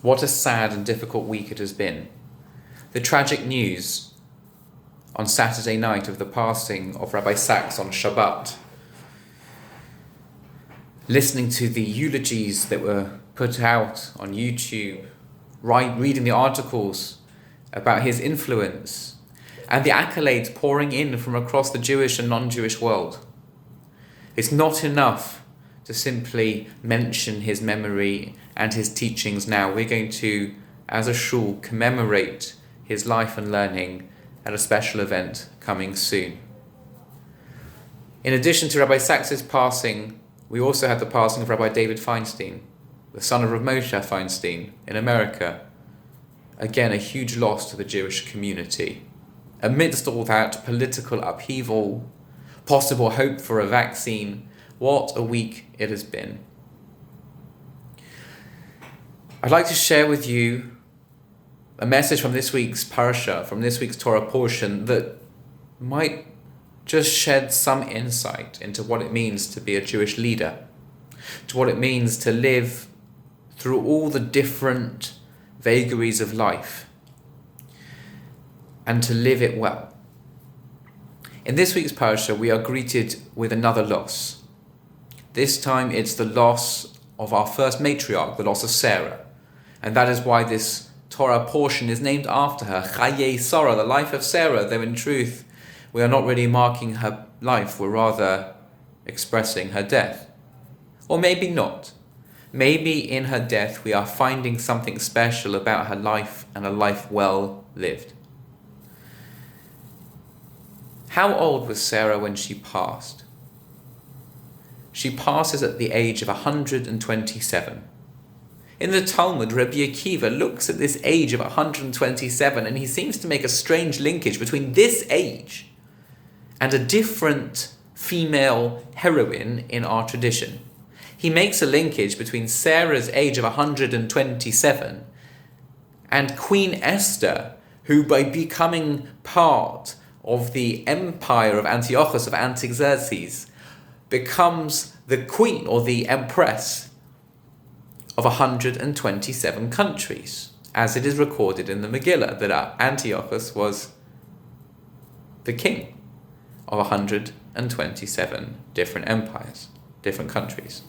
What a sad and difficult week it has been. The tragic news on Saturday night of the passing of Rabbi Sachs on Shabbat. Listening to the eulogies that were put out on YouTube, reading the articles about his influence, and the accolades pouring in from across the Jewish and non-Jewish world. It's not enough to simply mention his memory and his teachings now. We're going to, as a shul, commemorate his life and learning at a special event coming soon. In addition to Rabbi Sachs's passing, we also had the passing of Rabbi David Feinstein, the son of Rav Moshe Feinstein in America. Again, a huge loss to the Jewish community. Amidst all that political upheaval, possible hope for a vaccine, what a week it has been. I'd like to share with you a message from this week's parasha, from this week's Torah portion, that might just shed some insight into what it means to be a Jewish leader, to what it means to live through all the different vagaries of life, and to live it well. In this week's parasha, we are greeted with another loss. This time it's the loss of our first matriarch, the loss of Sarah. And that is why this Torah portion is named after her, Chayei, Sarah, the life of Sarah, though in truth we are not really marking her life, we're rather expressing her death. Or maybe not. Maybe in her death we are finding something special about her life and a life well lived. How old was Sarah when she passed? She passes at the age of 127. In the Talmud, Rabbi Akiva looks at this age of 127 and he seems to make a strange linkage between this age and a different female heroine in our tradition. He makes a linkage between Sarah's age of 127 and Queen Esther, who by becoming part of the empire of Antiochus, of Artaxerxes, becomes the queen or the empress of 127 countries, as it is recorded in the Megillah, that Antiochus was the king of 127 different empires, different countries.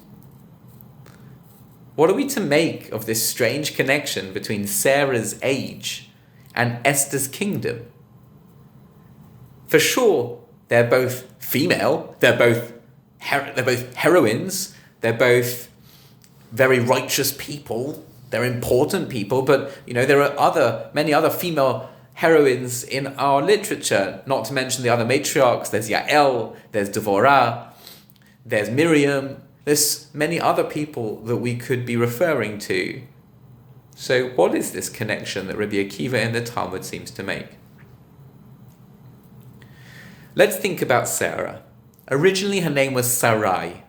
What are we to make of this strange connection between Sarah's age and Esther's kingdom? For sure, they're both female, they're both heroines, they're both very righteous people, they're important people, but there are many other female heroines in our literature, not to mention the other matriarchs. There's Yael, there's Devorah, there's Miriam, there's many other people that we could be referring to. So what is this connection that Rabbi Akiva in the Talmud seems to make? Let's think about Sarah. Originally her name was Sarai,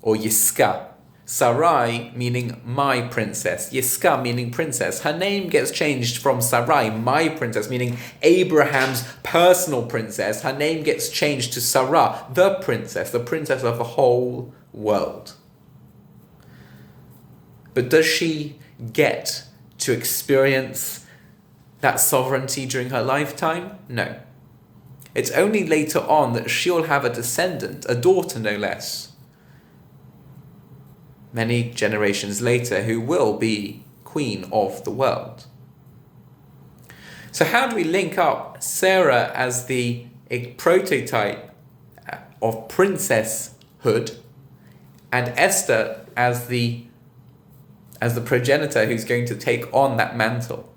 or Yiska. Sarai meaning my princess, Yiska meaning princess. Her name gets changed from Sarai, my princess, meaning Abraham's personal princess. Her name gets changed to Sarah, the princess of the whole world. But does she get to experience that sovereignty during her lifetime? No. It's only later on that she'll have a descendant, a daughter no less, many generations later, who will be queen of the world. So how do we link up Sarah as the prototype of princesshood and Esther as the progenitor who's going to take on that mantle?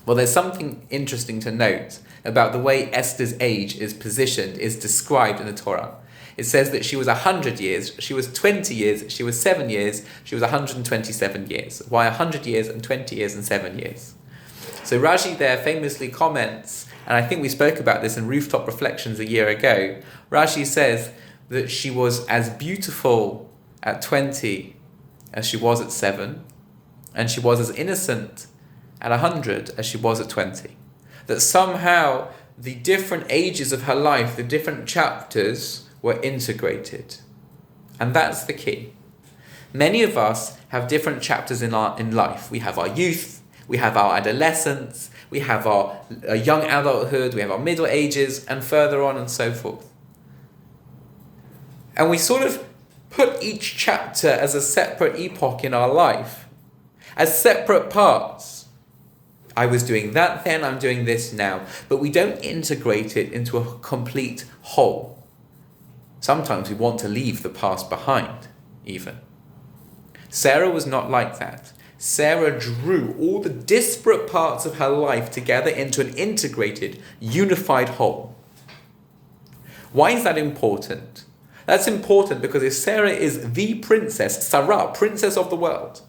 Well, there's something interesting to note about the way Esther's age is positioned, is described in the Torah. It says that she was 100 years, she was 20 years, she was 7 years, she was 127 years. Why 100 years and 20 years and 7 years? So Rashi there famously comments, and I think we spoke about this in Rooftop Reflections a year ago. Rashi says that she was as beautiful at 20 as she was at 7, and she was as innocent at 100 as she was at 20. That somehow the different ages of her life, the different chapters, were integrated. And that's the key. Many of us have different chapters in life. We have our youth, we have our adolescence, we have our young adulthood, we have our middle ages, and further on and so forth. And we sort of put each chapter as a separate epoch in our life, as separate parts. I was doing that then, I'm doing this now. But we don't integrate it into a complete whole. Sometimes we want to leave the past behind, even. Sarah was not like that. Sarah drew all the disparate parts of her life together into an integrated, unified whole. Why is that important? That's important because if Sarah is the princess, Sarah, princess of the world,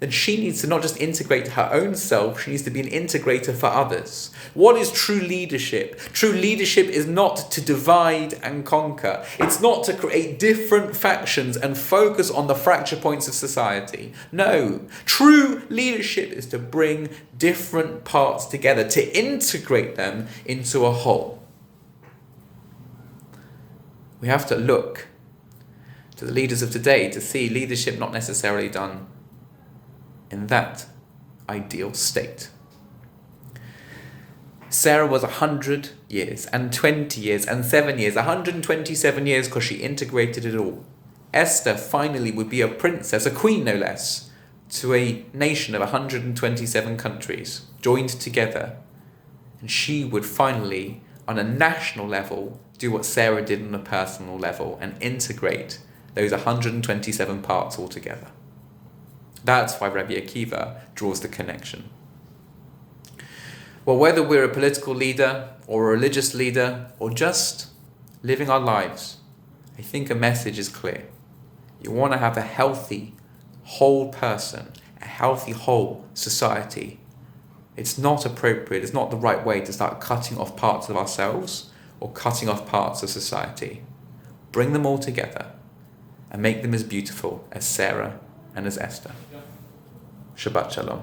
then she needs to not just integrate her own self, she needs to be an integrator for others. What is true leadership? True leadership is not to divide and conquer. It's not to create different factions and focus on the fracture points of society. No, true leadership is to bring different parts together, to integrate them into a whole. We have to look to the leaders of today to see leadership not necessarily done in that ideal state. Sarah was 100 years and 20 years and 7 years, 127 years because she integrated it all. Esther finally would be a princess, a queen no less, to a nation of 127 countries joined together. And she would finally, on a national level, do what Sarah did on a personal level and integrate those 127 parts all together. That's why Rabbi Akiva draws the connection. Well, whether we're a political leader or a religious leader or just living our lives, I think a message is clear. You want to have a healthy, whole person, a healthy, whole society. It's not appropriate, it's not the right way to start cutting off parts of ourselves or cutting off parts of society. Bring them all together and make them as beautiful as Sarah and as Esther. Shabbat Shalom.